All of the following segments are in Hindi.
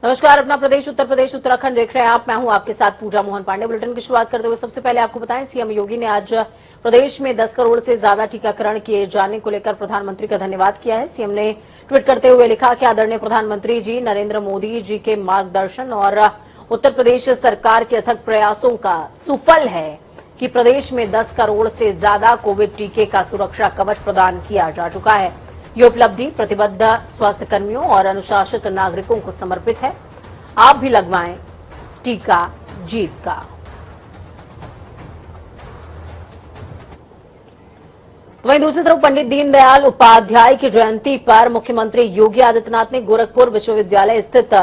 नमस्कार। अपना प्रदेश उत्तर प्रदेश उत्तराखंड देख रहे हैं आप। मैं हूं आपके साथ पूजा मोहन पांडे। बुलेटिन की शुरुआत करते हुए सबसे पहले आपको बताएं, सीएम योगी ने आज प्रदेश में 10 करोड़ से ज्यादा टीकाकरण किए जाने को लेकर प्रधानमंत्री का धन्यवाद किया है। सीएम ने ट्वीट करते हुए लिखा कि आदरणीय प्रधानमंत्री जी नरेंद्र मोदी जी के मार्गदर्शन और उत्तर प्रदेश सरकार के अथक प्रयासों का सुफल है कि प्रदेश में 10 करोड़ से ज्यादा कोविड टीके का सुरक्षा कवच प्रदान किया जा चुका है। ये उपलब्धि प्रतिबद्ध स्वास्थ्य कर्मियों और अनुशासित नागरिकों को समर्पित है। आप भी लगवाएं टीका जीत का। वहीं दूसरी तरफ पंडित दीनदयाल उपाध्याय की जयंती पर मुख्यमंत्री योगी आदित्यनाथ ने गोरखपुर विश्वविद्यालय स्थित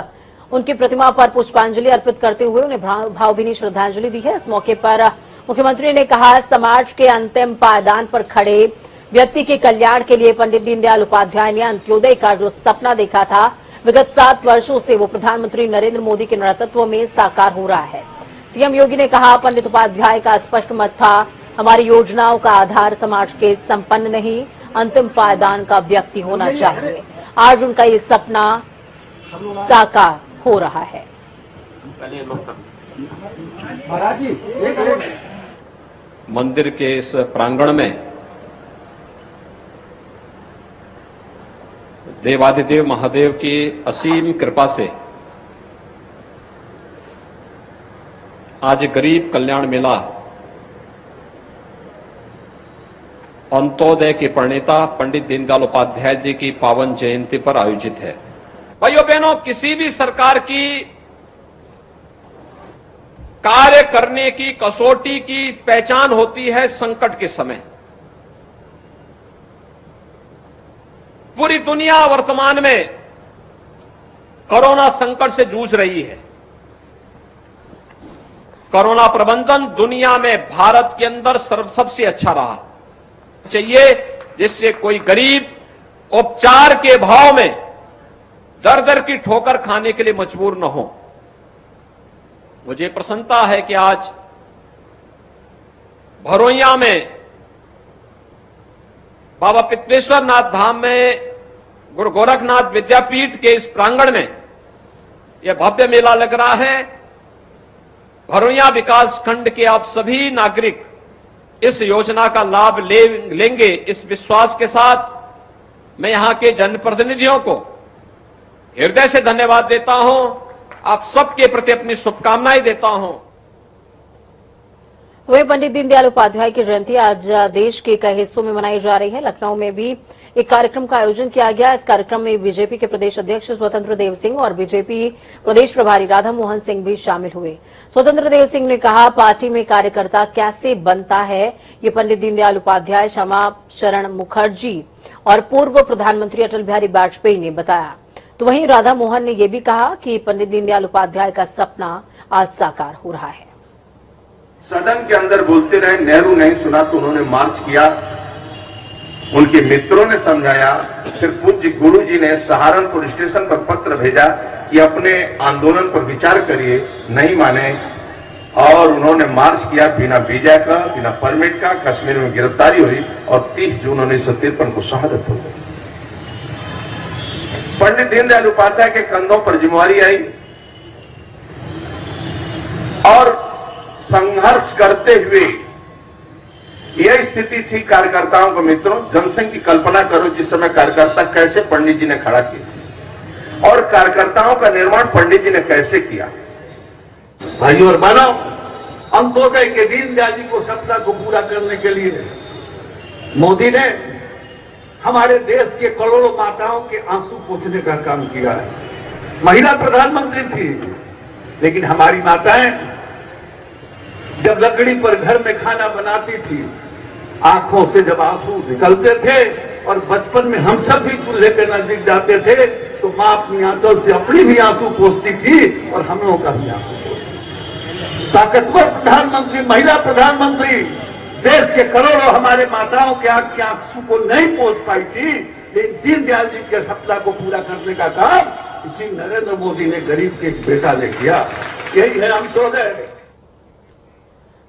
उनकी प्रतिमा पर पुष्पांजलि अर्पित करते हुए उन्हें भावभीनी श्रद्धांजलि दी है। इस मौके पर मुख्यमंत्री ने कहा, समाज के अंतिम पायदान पर खड़े व्यक्ति के कल्याण के लिए पंडित दीनदयाल उपाध्याय ने अंत्योदय का जो सपना देखा था, विगत 7 वर्षों से वो प्रधानमंत्री नरेंद्र मोदी के नेतृत्व में साकार हो रहा है। सीएम योगी ने कहा, पंडित उपाध्याय का स्पष्ट मत था, हमारी योजनाओं का आधार समाज के संपन्न नहीं, अंतिम पायदान का व्यक्ति होना चाहिए। आज उनका ये सपना साकार हो रहा है। मंदिर के इस प्रांगण में देवाधिदेव महादेव की असीम कृपा से आज गरीब कल्याण मेला अंत्योदय के प्रणेता पंडित दीनदयाल उपाध्याय जी की पावन जयंती पर आयोजित है। भाइयों बहनों, किसी भी सरकार की कार्य करने की कसौटी की पहचान होती है संकट के समय। पूरी दुनिया वर्तमान में कोरोना संकट से जूझ रही है। कोरोना प्रबंधन दुनिया में भारत के अंदर सबसे अच्छा रहा चाहिए, जिससे कोई गरीब उपचार के भाव में दर दर की ठोकर खाने के लिए मजबूर न हो। मुझे प्रसन्नता है कि आज भरोइया में बाबा पित्तेश्वर नाथ धाम में गुरु गोरखनाथ विद्यापीठ के इस प्रांगण में यह भव्य मेला लग रहा है। भरोइया विकास खंड के आप सभी नागरिक इस योजना का लाभ लेंगे, इस विश्वास के साथ मैं यहां के जनप्रतिनिधियों को हृदय से धन्यवाद देता हूं। आप सबके प्रति अपनी शुभकामनाएं देता हूं। वही पंडित दीनदयाल उपाध्याय की जयंती आज देश के कई हिस्सों में मनाई जा रही है। लखनऊ में भी एक कार्यक्रम का आयोजन किया गया। इस कार्यक्रम में बीजेपी के प्रदेश अध्यक्ष स्वतंत्र देव सिंह और बीजेपी प्रदेश प्रभारी राधा मोहन सिंह भी शामिल हुए। स्वतंत्र देव सिंह ने कहा, पार्टी में कार्यकर्ता कैसे बनता है ये पंडित दीनदयाल उपाध्याय, श्यामा चरण मुखर्जी और पूर्व प्रधानमंत्री अटल बिहारी वाजपेयी ने बताया। तो वहीं राधा मोहन ने यह भी कहा कि पंडित दीनदयाल उपाध्याय का सपना आज साकार हो रहा है। सदन के अंदर बोलते रहे, नेहरू नहीं सुना तो उन्होंने मार्च किया, उनके मित्रों ने समझाया, फिर पूज्य गुरु जी ने सहारनपुर स्टेशन पर पत्र भेजा कि अपने आंदोलन पर विचार करिए, नहीं माने और उन्होंने मार्च किया बिना वीजा का, बिना परमिट का। कश्मीर में गिरफ्तारी हुई और 30 जून 1953 को शहादत हो गई। पंडित दीनदयाल उपाध्याय के कंधों पर जिम्मेवारी आई और संघर्ष करते हुए यह स्थिति थी कार्यकर्ताओं को। मित्रों, जनसंघ की कल्पना करो, जिस समय कार्यकर्ता कैसे पंडित जी ने खड़ा किया और कार्यकर्ताओं का निर्माण पंडित जी ने कैसे किया। भाइयों और बहनों, अंत्योदय के दीनदयाल जी को सपना को पूरा करने के लिए मोदी ने हमारे देश के करोड़ों माताओं के आंसू पोंछने का काम किया है। महिला प्रधानमंत्री थी, लेकिन हमारी माताएं जब लकड़ी पर घर में खाना बनाती थी, आंखों से जब आंसू निकलते थे और बचपन में हम सब भी चूल्हे के नजदीक जाते थे तो मां अपनी आंचल से अपनी भी आंसू पोंछती थी और हम लोगों का भी आंसू पोंछती थी। ताकतवर प्रधानमंत्री, महिला प्रधानमंत्री देश के करोड़ों हमारे माताओं के आंख के आंसू को नहीं पोंछ पाई थी, लेकिन दीनदयाल जी के सपना को पूरा करने का काम इसी नरेंद्र मोदी ने गरीब के बेटा ने किया। यही है अंत्योदय।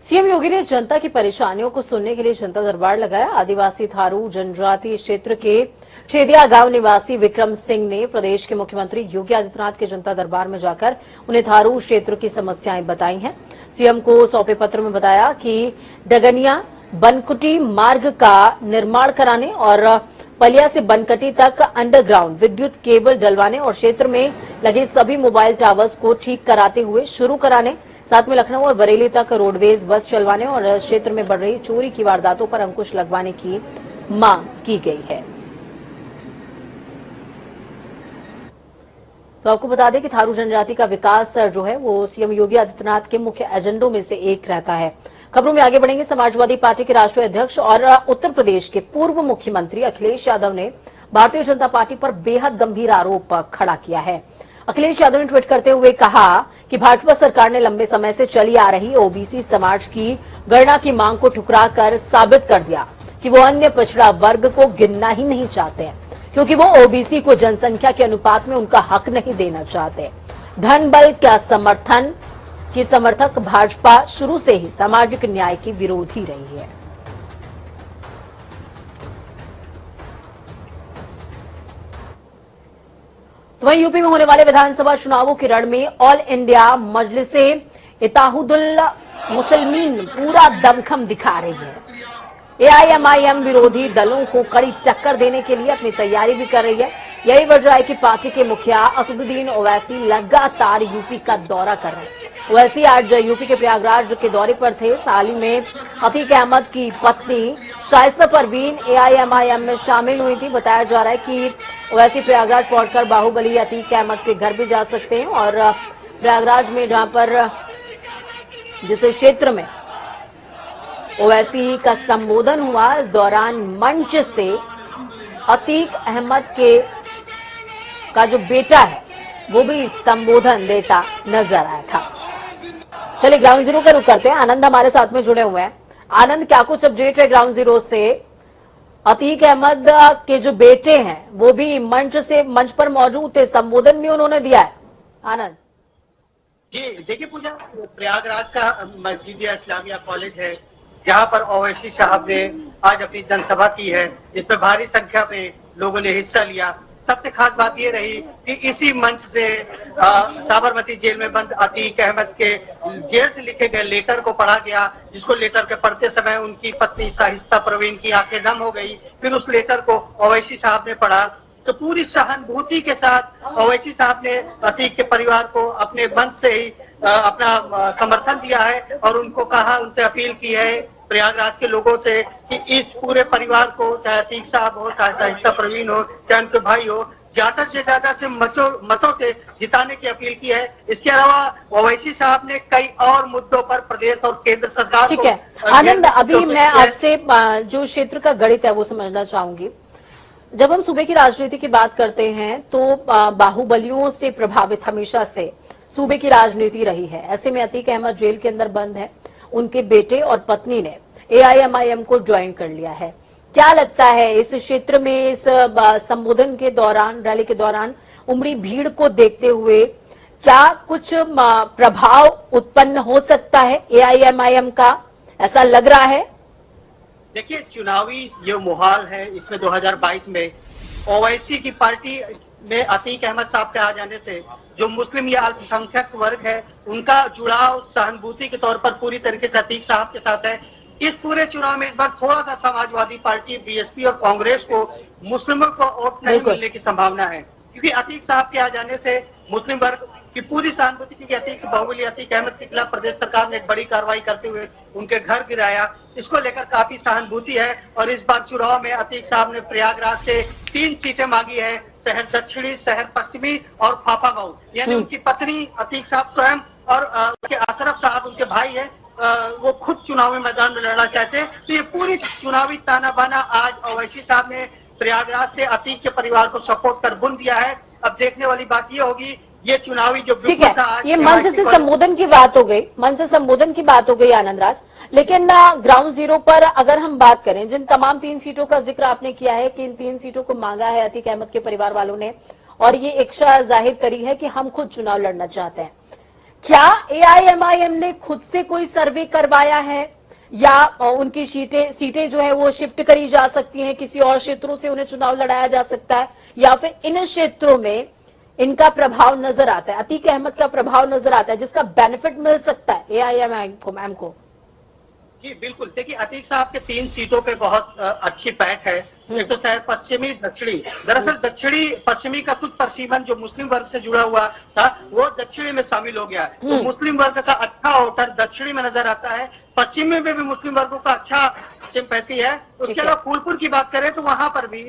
सीएम योगी ने जनता की परेशानियों को सुनने के लिए जनता दरबार लगाया। आदिवासी, थारू जनजातीय क्षेत्र के छेदिया गांव निवासी विक्रम सिंह ने प्रदेश के मुख्यमंत्री योगी आदित्यनाथ के जनता दरबार में जाकर उन्हें थारू क्षेत्र की समस्याएं बताई हैं। सीएम को सौंपे पत्र में बताया कि डगनिया बनकुटी मार्ग का निर्माण कराने और पलिया से बनकटी तक अंडरग्राउंड विद्युत केबल डलवाने और क्षेत्र में लगे सभी मोबाइल टावर्स को ठीक कराते हुए शुरू कराने, साथ में लखनऊ और बरेली तक रोडवेज बस चलवाने और क्षेत्र में बढ़ रही चोरी की वारदातों पर अंकुश लगवाने की मांग की गई है। तो आपको बता दें कि थारू जनजाति का विकास जो है वो सीएम योगी आदित्यनाथ के मुख्य एजेंडों में से एक रहता है। खबरों में आगे बढ़ेंगे। समाजवादी पार्टी के राष्ट्रीय अध्यक्ष और उत्तर प्रदेश के पूर्व मुख्यमंत्री अखिलेश यादव ने भारतीय जनता पार्टी पर बेहद गंभीर आरोप खड़ा किया है। अखिलेश यादव ने ट्वीट करते हुए कहा कि भाजपा सरकार ने लंबे समय से चली आ रही ओबीसी समाज की गणना की मांग को ठुकराकर साबित कर दिया कि वो अन्य पिछड़ा वर्ग को गिनना ही नहीं चाहते हैं, क्योंकि वो ओबीसी को जनसंख्या के अनुपात में उनका हक नहीं देना चाहते। धन बल क्या समर्थन की समर्थक भाजपा शुरू से ही सामाजिक न्याय की विरोधी रही है। तो वहीं यूपी में होने वाले विधानसभा चुनावों की रण में ऑल इंडिया मजलिसे इत्तेहादुल मुस्लिमीन पूरा दमखम दिखा रही है। एआईएमआईएम विरोधी दलों को कड़ी टक्कर देने के लिए अपनी तैयारी भी कर रही है। यही वजह है कि पार्टी के मुखिया असदुद्दीन ओवैसी लगातार यूपी का दौरा कर रहे हैं। ओवैसी आज यूपी के प्रयागराज के दौरे पर थे। हाल ही में अतीक अहमद की पत्नी शाइस्ता परवीन एआईएमआईएम में शामिल हुई थी। बताया जा रहा है कि ओवैसी प्रयागराज पहुंचकर बाहुबली अतीक अहमद के घर भी जा सकते हैं और प्रयागराज में जहां पर जिस क्षेत्र में ओवैसी का संबोधन हुआ, इस दौरान मंच से अतीक अहमद का जो बेटा है वो भी संबोधन देता नजर आया था। चलिए ग्राउंड जीरो का रुख करते हैं। आनंद हमारे साथ में जुड़े हुए हैं। आनंद, क्या कुछ अपडेट है ग्राउंड जीरो से? अतीक अहमद के जो बेटे हैं वो भी मंच पर मौजूद थे, संबोधन भी उन्होंने दिया है। आनंद जी देखिए पूजा, प्रयागराज का मस्जिद इस्लामिया कॉलेज है जहां पर ओवैसी साहब ने आज अपनी जनसभा की है, जिसमें भारी संख्या में लोगों ने हिस्सा लिया। सबसे खास बात ये रही कि इसी मंच से साबरमती जेल में बंद अतीक अहमद के जेल से लिखे गए लेटर को पढ़ा गया, जिसको लेटर के पढ़ते समय उनकी पत्नी शाइस्ता परवीन की आंखें नम हो गई। फिर उस लेटर को ओवैसी साहब ने पढ़ा तो पूरी सहानुभूति के साथ ओवैसी साहब ने अतीक के परिवार को अपने मंच से ही अपना समर्थन दिया है और उनको कहा, उनसे अपील की है प्रयागराज के लोगों से कि इस पूरे परिवार को, चाहे अतीक साहब हो, चाहे शाइस्ता परवीन हो, चाहे उनके भाई हो, ज्यादा से ज्यादा से मतों से जिताने की अपील की है। इसके अलावा ओवैसी साहब ने कई और मुद्दों पर प्रदेश और केंद्र सरकार ठीक है। आनंद, अभी मैं आपसे जो क्षेत्र का गणित है वो समझना चाहूंगी। जब हम सूबे की राजनीति की बात करते हैं तो बाहुबलियों से प्रभावित हमेशा से सूबे की राजनीति रही है। ऐसे में अतीक अहमद जेल के अंदर बंद है, उनके बेटे और पत्नी ने एआईएमआईएम को ज्वाइन कर लिया है। क्या लगता है इस क्षेत्र में इस संबोधन के दौरान, रैली के दौरान उमड़ी भीड़ को देखते हुए क्या कुछ प्रभाव उत्पन्न हो सकता है एआईएमआईएम का? ऐसा लग रहा है। देखिए, चुनावी ये माहौल है, इसमें 2022 में ओवैसी की पार्टी में अतीक अहमद साहब के आ जाने से जो मुस्लिम या अल्पसंख्यक वर्ग है उनका जुड़ाव सहानुभूति के तौर पर पूरी तरीके से अतीक साहब के साथ है। इस पूरे चुनाव में इस बार थोड़ा सा समाजवादी पार्टी, बीएसपी और कांग्रेस को मुस्लिमों को वोट नहीं मिलने की संभावना है, क्योंकि अतीक साहब के आ जाने से मुस्लिम वर्ग की पूरी सहानुभूति, क्योंकि अतीक से बाहुबली अतीक अहमद के खिलाफ प्रदेश सरकार ने एक बड़ी कार्रवाई करते हुए उनके घर गिराया, इसको लेकर काफी सहानुभूति है। और इस बार चुनाव में अतीक साहब ने प्रयागराज से 3 सीटें मांगी है, शहर दक्षिणी, शहर पश्चिमी और फाफागांव। यानी उनकी पत्नी अतीक साहब स्वयं और उनके अशरफ साहब उनके भाई है, वो खुद चुनावी मैदान में लड़ना चाहते हैं। तो ये पूरी चुनावी ताना बाना आज ओवैसी साहब ने प्रयागराज से अतीक के परिवार को सपोर्ट कर बुन दिया है। अब देखने वाली बात ये होगी, ये चुनावी जो ठीक है, ये मंच से संबोधन की बात हो गई, मंच से संबोधन की बात हो गई आनंद राज। लेकिन ग्राउंड जीरो पर अगर हम बात करें, जिन तमाम 3 सीटों का जिक्र आपने किया है कि इन 3 सीटों को मांगा है अतीक अहमद के परिवार वालों ने और ये इच्छा जाहिर करी है कि हम खुद चुनाव लड़ना चाहते हैं, क्या एआईएमआईएम ने खुद से कोई सर्वे करवाया है या उनकी सीटें जो है वो शिफ्ट करी जा सकती हैं, किसी और क्षेत्रों से उन्हें चुनाव लड़ाया जा सकता है, या फिर इन क्षेत्रों में इनका प्रभाव नजर आता है, अतीक अहमद का प्रभाव नजर आता है, जिसका बेनिफिट मिल सकता है एआईएमआईएम को? जी बिल्कुल, देखिए अतीक साहब के 3 सीटों पे बहुत अच्छी पैठ है। एक तो शहर पश्चिमी दक्षिणी, दरअसल दक्षिणी पश्चिमी का कुछ परिसीमन जो मुस्लिम वर्ग से जुड़ा हुआ था वो दक्षिणी में शामिल हो गया। तो मुस्लिम वर्ग का अच्छा वोटर दक्षिणी में नजर आता है, पश्चिमी में भी मुस्लिम वर्गों का अच्छा सिंपैथी है। उसके अलावा फूलपुर की बात करें तो वहां पर भी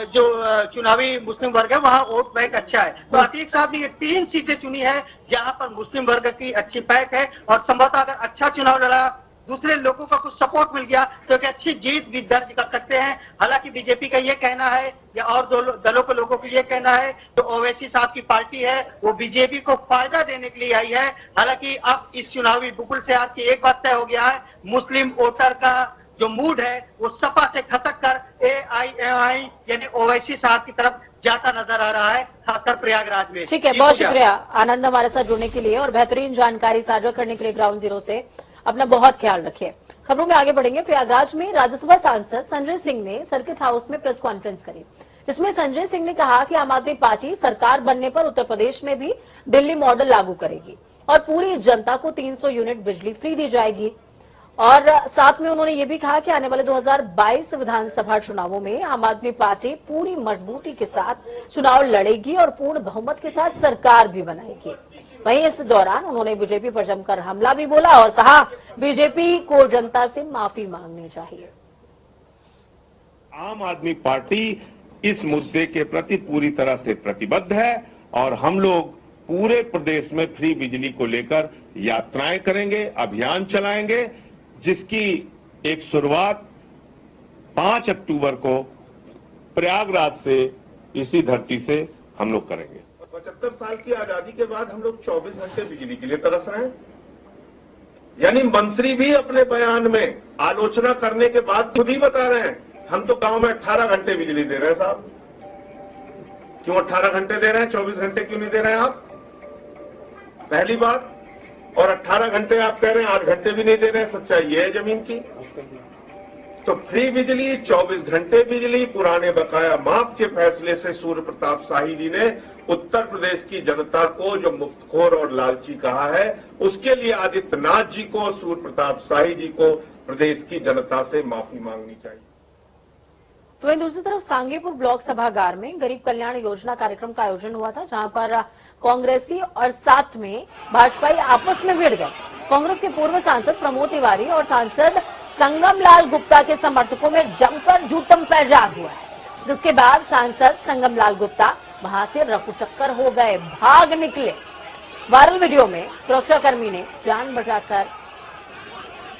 जो चुनावी मुस्लिम वर्ग है वहां वोट बैंक अच्छा है। तो अतीक साहब ने ये 3 सीटें चुनी है जहां पर मुस्लिम वर्ग की अच्छी पैठ है, और संभवतः अगर अच्छा चुनाव लड़ा, दूसरे लोगों का कुछ सपोर्ट मिल गया तो एक अच्छी जीत भी दर्ज कर सकते हैं। हालांकि बीजेपी का ये कहना है या और दलों के लोगों का ये कहना है तो ओवैसी साहब की पार्टी है वो बीजेपी को फायदा देने के लिए आई है। हालांकि अब इस चुनावी बुकुल से आज की एक बात तय हो गया है, मुस्लिम वोटर का जो मूड है वो सपा से खसक कर एआईएमआई यानी ओवैसी साहब की तरफ जाता नजर आ रहा है, खासकर प्रयागराज में। ठीक है, बहुत शुक्रिया आनंद हमारे साथ जुड़ने के लिए और बेहतरीन जानकारी साझा करने के लिए। ग्राउंड जीरो से अपना बहुत ख्याल रखिए। खबरों में आगे बढ़ेंगे। प्रयागराज में राज्यसभा सांसद संजय सिंह ने सर्किट हाउस में प्रेस कॉन्फ्रेंस करी, जिसमें संजय सिंह ने कहा कि आम आदमी पार्टी सरकार बनने पर उत्तर प्रदेश में भी दिल्ली मॉडल लागू करेगी और पूरी जनता को 300 यूनिट बिजली फ्री दी जाएगी। और साथ में उन्होंने ये भी कहा कि आने वाले 2022 विधानसभा चुनावों में आम आदमी पार्टी पूरी मजबूती के साथ चुनाव लड़ेगी और पूर्ण बहुमत के साथ सरकार भी बनाएगी। वहीं इस दौरान उन्होंने बीजेपी पर जमकर हमला भी बोला और कहा बीजेपी को जनता से माफी मांगनी चाहिए। आम आदमी पार्टी इस मुद्दे के प्रति पूरी तरह से प्रतिबद्ध है और हम लोग पूरे प्रदेश में फ्री बिजली को लेकर यात्राएं करेंगे, अभियान चलाएंगे, जिसकी एक शुरुआत 5 अक्टूबर को प्रयागराज से, इसी धरती से हम लोग करेंगे। 75 साल की आजादी के बाद हम लोग 24 घंटे बिजली के लिए तरस रहे हैं। यानी मंत्री भी अपने बयान में आलोचना करने के बाद खुद ही बता रहे हैं हम तो गांव में 18 घंटे बिजली दे रहे हैं। साहब क्यों 18 घंटे दे रहे हैं, 24 घंटे क्यों नहीं दे रहे हैं आप? पहली बात। और 18 घंटे आप कह रहे हैं 8 घंटे भी नहीं दे रहे हैं, सच्चाई ये है जमीन की। तो फ्री बिजली, 24 घंटे बिजली, पुराने बकाया माफ के फैसले से सूर्य प्रताप शाही जी ने उत्तर प्रदेश की जनता को जो मुफ्तखोर और लालची कहा है, उसके लिए आदित्यनाथ जी को, सूर्य प्रताप शाही जी को प्रदेश की जनता से माफी मांगनी चाहिए। तो वहीं दूसरी तरफ सांगीपुर ब्लॉक सभागार में गरीब कल्याण योजना कार्यक्रम का आयोजन हुआ था, जहां पर कांग्रेसी और साथ में भाजपाई आपस में भिड़ गए। कांग्रेस के पूर्व सांसद प्रमोद तिवारी और सांसद संगम लाल गुप्ता के समर्थकों में जमकर जूतम पैजाब हुआ है, जिसके बाद सांसद संगम लाल गुप्ता वहां से रफू चक्कर हो गए, भाग निकले। वायरल वीडियो में सुरक्षाकर्मी ने जान बचाकर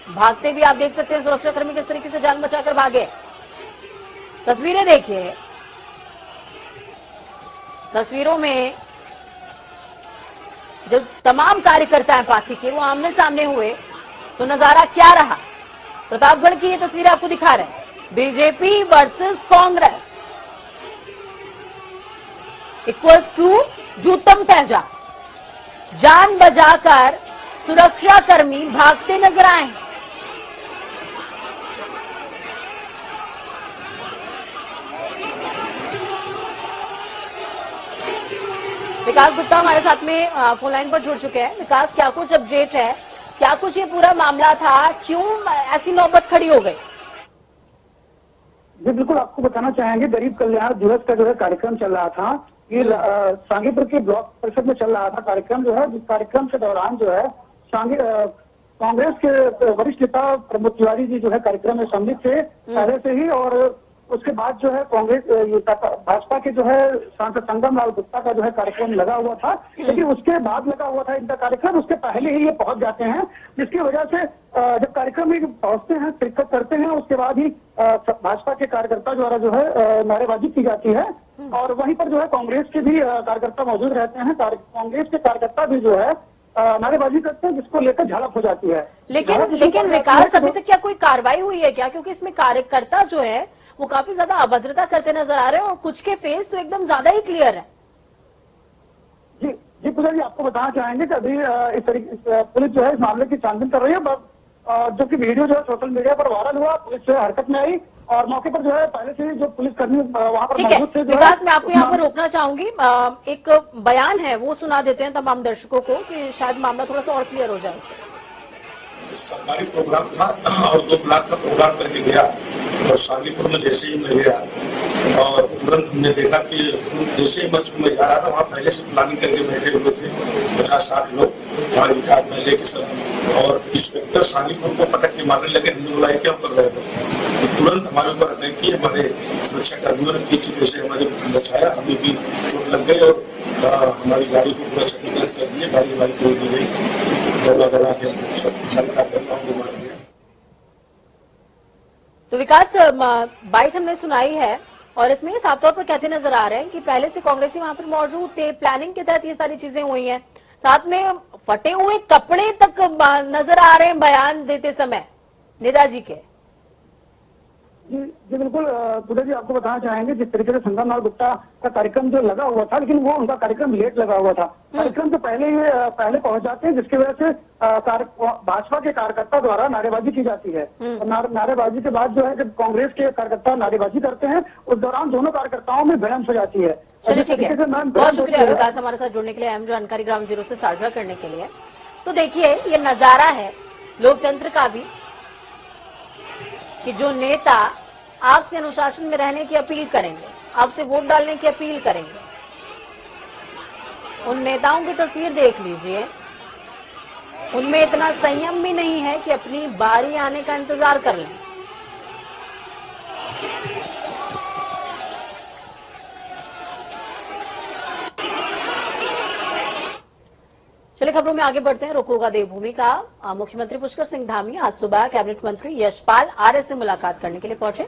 भागते भी आप देख सकते हैं, सुरक्षाकर्मी किस तरीके से जान बचाकर भागे। तस्वीरें देखिए, तस्वीरों में जब तमाम कार्यकर्ता हैं पार्टी के वो आमने सामने हुए तो नजारा क्या रहा। प्रतापगढ़ की ये तस्वीरें आपको दिखा रहे हैं। BJP versus Congress equals to जूतम पैजा। जान बचाकर सुरक्षाकर्मी भागते नजर आए। विकास गुप्ता हमारे साथ में फोन लाइन पर जुड़ चुके हैं। विकास, क्या कुछ अपडेट है, क्या कुछ ये पूरा मामला था, क्यों ऐसी नौबत खड़ी हो गई? जी बिल्कुल, आपको बताना चाहेंगे गरीब कल्याण दिवस का जो है कार्यक्रम चल रहा था। ये सांगीपुर के ब्लॉक परिषद में चल रहा था कार्यक्रम जो है, जिस कार्यक्रम के दौरान जो है कांग्रेस के वरिष्ठ नेता प्रमोद तिवारी जी जो है कार्यक्रम में सम्मिलित थे पहले से ही, और उसके बाद जो है कांग्रेस भाजपा के जो है सांसद संगम लाल गुप्ता का जो है कार्यक्रम लगा हुआ था, लेकिन उसके बाद लगा हुआ था इनका कार्यक्रम, उसके पहले ही ये पहुंच जाते हैं, जिसकी वजह से जब कार्यक्रम में पहुंचते हैं, शिरकत करते हैं, उसके बाद ही भाजपा के कार्यकर्ता द्वारा जो है नारेबाजी की जाती है और वहीं पर जो है कांग्रेस के भी कार्यकर्ता मौजूद रहते हैं। कांग्रेस के कार्यकर्ता भी जो है नारेबाजी करते हैं, जिसको लेकर झड़प हो जाती है। लेकिन विकास, अभी तक क्या कोई कार्रवाई हुई है क्या? क्योंकि इसमें कार्यकर्ता जो है वो काफी ज्यादा अभद्रता करते नजर आ रहे हैं और कुछ के फेस तो एकदम ज्यादा ही क्लियर है। जी पूजा जी, आपको बताना चाहेंगे कि अभी इस तरीके पुलिस जो है इस मामले की छानबीन कर रही है जो कि वीडियो जो है सोशल मीडिया पर वायरल हुआ, पुलिस जो है हरकत में आई और मौके पर जो है पहले से ही जो पुलिसकर्मी वहां पर ठीक है मौजूद थे जो है, विकास, मैं आपको यहाँ पर रोकना चाहूंगी। एक बयान है वो सुना देते हैं तमाम दर्शकों को कि शायद मामला थोड़ा सा और क्लियर हो जाए उससे। सरकारी प्रोग्राम था और 2 ब्लॉक का प्रोग्राम करके गया और शादीपुर में जैसे ही मैं गया और तुरंत हमने देखा कि जैसे ही मंच में जा रहा था वहाँ पहले से प्लानिंग करके बैठे हुए थे 50-60 लोग और इनका पहले के सब, और इंस्पेक्टर शादीपुर को पटक के मारने लगे। हमने बोला क्या कर रहे थे, तो तुरंत हमारे ऊपर अटैक किए, हमारे सुरक्षा कर्मियों ने किसी तरह से हमारे बचाया, हमें भी चोट लग गई और हमारी गाड़ी को पूरा क्षतिग्रस्त कर दिया, गाड़ी हमारी तोड़ दी गई, दौड़ा के सब कार्यकर्ताओं को मार दिया। तो विकास, बाइट हमने सुनाई है और इसमें ये साफ तौर पर कहते नजर आ रहे हैं कि पहले से कांग्रेसी वहां पर मौजूद थे, प्लानिंग के तहत ये सारी चीजें हुई हैं। साथ में फटे हुए कपड़े तक नजर आ रहे हैं बयान देते समय नेताजी के। जी बिल्कुल पूजा जी, आपको बताना चाहेंगे जिस तरीके से संगम लाल गुप्ता का कार्यक्रम जो लगा हुआ था, लेकिन वो उनका कार्यक्रम लेट लगा हुआ था। कार्यक्रम से पहले पहुंच जाते हैं, जिसकी वजह से भाजपा के कार्यकर्ता द्वारा नारेबाजी की जाती है। नारेबाजी के बाद जो है जब कांग्रेस के कार्यकर्ता नारेबाजी करते हैं, उस दौरान दोनों कार्यकर्ताओं में भिड़ंत हो जाती है। चलिए ठीक है, बहुत शुक्रिया विकास हमारे साथ जुड़ने के लिए, अहम जानकारी ग्राउंड जीरो से साझा करने के लिए। तो देखिए ये नजारा है लोकतंत्र का भी कि जो नेता आपसे अनुशासन में रहने की अपील करेंगे, आपसे वोट डालने की अपील करेंगे, उन नेताओं की तस्वीर देख लीजिए, उनमें इतना संयम भी नहीं है कि अपनी बारी आने का इंतजार कर लें। चलिए खबरों में आगे बढ़ते हैं। रुक होगा देवभूमि का। मुख्यमंत्री पुष्कर सिंह धामी आज सुबह कैबिनेट मंत्री यशपाल आर्य से मुलाकात करने के लिए पहुंचे।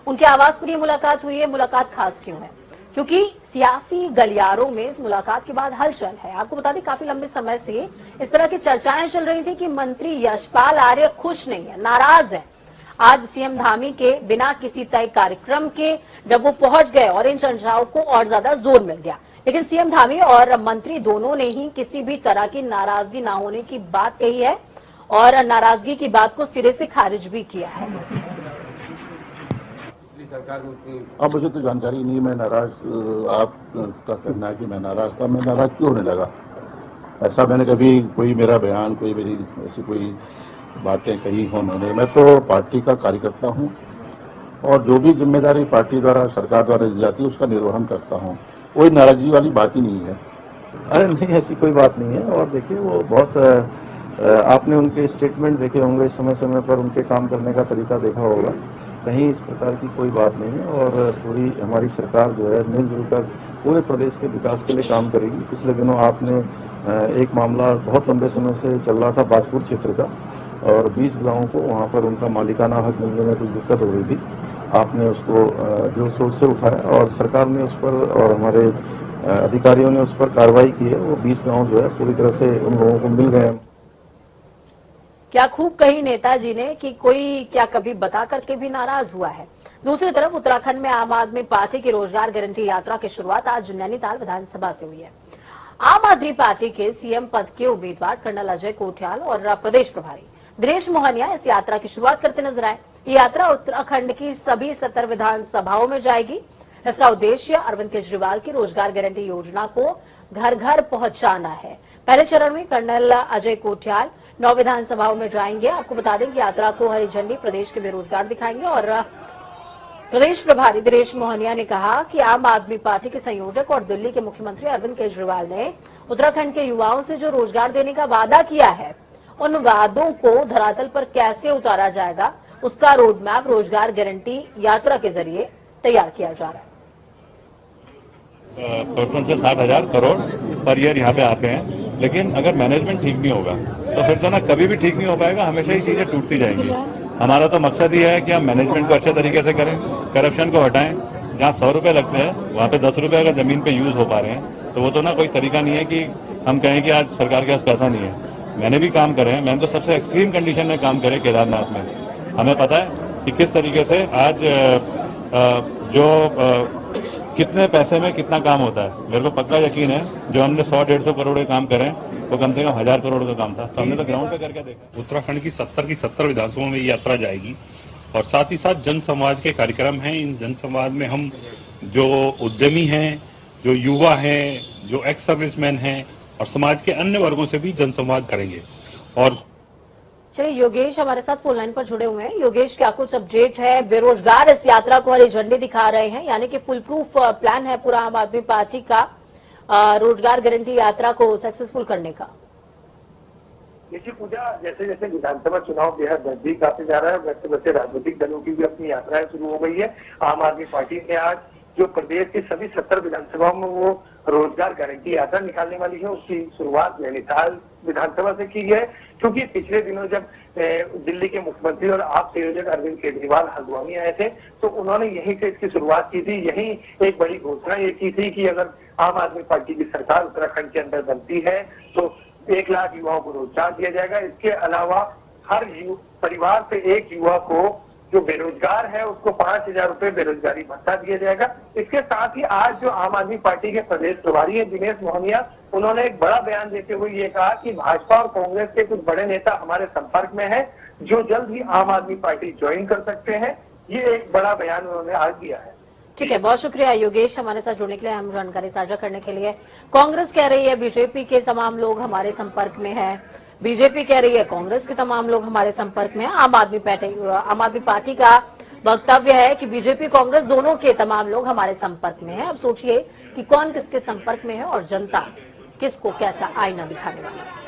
उनके आवास पर यह मुलाकात हुई है। मुलाकात खास क्यों है? क्योंकि सियासी गलियारों में इस मुलाकात के बाद हलचल है। आपको बता दें काफी लंबे समय से इस तरह की चर्चाएं चल रही थी कि मंत्री यशपाल आर्य खुश नहीं है, नाराज है। आज सीएम धामी के बिना किसी तय कार्यक्रम के जब वो पहुंच गए और इन चर्चाओं को और ज्यादा जोर मिल गया, लेकिन सीएम धामी और मंत्री दोनों ने ही किसी भी तरह की नाराजगी ना होने की बात कही है और नाराजगी की बात को सिरे से खारिज भी किया है। अब मुझे तो जानकारी नहीं, मैं नाराज, आपका कहना है कि मैं नाराज था, मैं नाराज क्यों होने लगा? ऐसा मैंने कभी कोई मेरा बयान, कोई मेरी ऐसी कोई बातें कही हो मैंने? मैं तो पार्टी का कार्यकर्ता हूं और जो भी जिम्मेदारी पार्टी द्वारा, सरकार द्वारा दी जाती है उसका निर्वहन करता हूं। कोई नाराजगी वाली बात ही नहीं है। अरे नहीं, ऐसी कोई बात नहीं है। और देखिए वो बहुत आपने उनके स्टेटमेंट देखे होंगे, समय समय पर उनके काम करने का तरीका देखा होगा, कहीं इस प्रकार की कोई बात नहीं है। और पूरी हमारी सरकार जो है मिलजुल कर पूरे प्रदेश के विकास के लिए काम करेगी। पिछले दिनों आपने एक मामला बहुत लंबे समय से चल रहा था बागपुर क्षेत्र का, और 20 गाँवों को वहाँ पर उनका मालिकाना हक मिलने में कुछ दिक्कत हो रही थी। आपने उसको जो सोच से उठाया और सरकार ने उस पर और हमारे अधिकारियों ने उस पर कार्रवाई की है। वो 20 गांव जो है पूरी तरह से उन लोगों को मिल गए। क्या खूब कही नेताजी ने कि कोई क्या कभी बता करके भी नाराज हुआ है। दूसरी तरफ उत्तराखंड में आम आदमी पार्टी की रोजगार गारंटी यात्रा की शुरुआत आज नैनीताल विधानसभा से हुई है। आम आदमी पार्टी के सीएम पद के उम्मीदवार कर्नल अजय कोठियाल और प्रदेश प्रभारी दिनेश मोहनिया इस यात्रा की शुरुआत करते नजर आए। ये यात्रा उत्तराखंड की सभी 70 विधानसभाओं में जाएगी। इसका उद्देश्य अरविंद केजरीवाल की रोजगार गारंटी योजना को घर घर पहुंचाना है। पहले चरण में कर्नल अजय कोठियाल 9 विधानसभाओं में जाएंगे। आपको बता दें कि यात्रा को हरी झंडी प्रदेश के बेरोजगार दिखाएंगे और प्रदेश प्रभारी दिनेश मोहनिया ने कहा कि आम आदमी पार्टी के संयोजक और दिल्ली के मुख्यमंत्री अरविंद केजरीवाल ने उत्तराखंड के युवाओं से जो रोजगार देने का वादा किया है, उन वादों को धरातल पर कैसे उतारा जाएगा, उसका रोड मैप रोजगार गारंटी यात्रा के जरिए तैयार किया जा रहा है। बचपन से 60,000 करोड़ पर ईयर यहाँ पे आते हैं, लेकिन अगर मैनेजमेंट ठीक नहीं होगा तो फिर तो ना कभी भी ठीक नहीं हो पाएगा, हमेशा ही चीजें टूटती जाएंगी। हमारा तो मकसद ही है कि हम मैनेजमेंट को अच्छे तरीके से करें, करप्शन को हटाएं। जहाँ 100 रुपए लगते हैं वहाँ पे 10 रुपए अगर जमीन पे यूज हो पा रहे हैं तो वो तो ना कोई तरीका नहीं है कि हम कहें कि आज सरकार के पास पैसा नहीं है। मैंने भी काम करे हैं, मैंने तो सबसे एक्सट्रीम कंडीशन में काम करे केदारनाथ में। हमें पता है कि किस तरीके से आज कितने पैसे में कितना काम होता है। मेरे को पक्का यकीन है जो हमने 100-150 करोड़ के काम करे वो कम से कम 1000 करोड़ का काम था, तो हमने तो ग्राउंड पे करके देखा। उत्तराखंड की 70 की 70 विधानसभाओं में ये यात्रा जाएगी और साथ ही साथ जन संवाद के कार्यक्रम हैं। इन जन संवाद में हम जो उद्यमी हैं, जो युवा हैं, जो एक्स सर्विसमैन हैं और समाज के अन्य वर्गों से भी जन संवाद करेंगे। और चलिए, योगेश हमारे साथ फोन लाइन पर जुड़े हुए हैं। योगेश, क्या कुछ अपडेट है? बेरोजगार इस यात्रा को हरी झंडी दिखा रहे हैं, यानी कि फुल प्रूफ प्लान है पूरा आम आदमी पार्टी का रोजगार गारंटी यात्रा को सक्सेसफुल करने का। देखिए पूजा, जैसे जैसे विधानसभा चुनाव बेहद नजदीक आते जा रहा है, वैसे वैसे राजनीतिक दलों की भी अपनी यात्राएं शुरू हो गई है। आम आदमी पार्टी ने आज जो प्रदेश की सभी 70 विधानसभाओं में वो रोजगार गारंटी यात्रा निकालने वाली है, उसकी शुरुआत नैनीताल विधानसभा से की है। क्योंकि पिछले दिनों जब दिल्ली के मुख्यमंत्री और आप संयोजक अरविंद केजरीवाल हल्द्वानी आए थे, तो उन्होंने यहीं से इसकी शुरुआत की थी। यहीं एक बड़ी घोषणा ये की थी कि अगर आम आदमी पार्टी की सरकार उत्तराखंड के अंदर बनती है तो 1 लाख युवाओं को रोजगार दिया जाएगा। इसके अलावा हर परिवार से एक युवा को जो बेरोजगार है उसको 5000 रुपए बेरोजगारी भत्ता दिया जाएगा। इसके साथ ही आज जो आम आदमी पार्टी के प्रदेश प्रभारी हैं दिनेश मोहनिया, उन्होंने एक बड़ा बयान देते हुए ये कहा कि भाजपा और कांग्रेस के कुछ बड़े नेता हमारे संपर्क में हैं जो जल्द ही आम आदमी पार्टी ज्वाइन कर सकते हैं। ये एक बड़ा बयान उन्होंने आज दिया है। ठीक है, बहुत शुक्रिया योगेश हमारे साथ जुड़ने के लिए, हम जानकारी साझा करने के लिए। कांग्रेस कह रही है बीजेपी के तमाम लोग हमारे संपर्क में हैं, बीजेपी कह रही है कांग्रेस के तमाम लोग हमारे संपर्क में हैं। आम आदमी पार्टी का वक्तव्य है कि बीजेपी कांग्रेस दोनों के तमाम लोग हमारे संपर्क में हैं। अब सोचिए कि कौन किसके संपर्क में है और जनता किसको कैसा आईना दिखाने वाली है।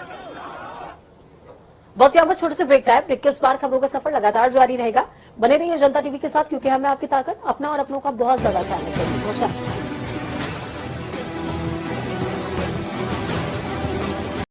बहुत यहाँ पर छोटे से ब्रेक का है। ब्रेक के उस पार खबरों का सफर लगातार जारी रहेगा। बने रहिए जनता टीवी के साथ, क्योंकि हमें आपकी ताकत, अपना और अपनों का बहुत ज्यादा ख्याल रखेंगे। नमस्कार।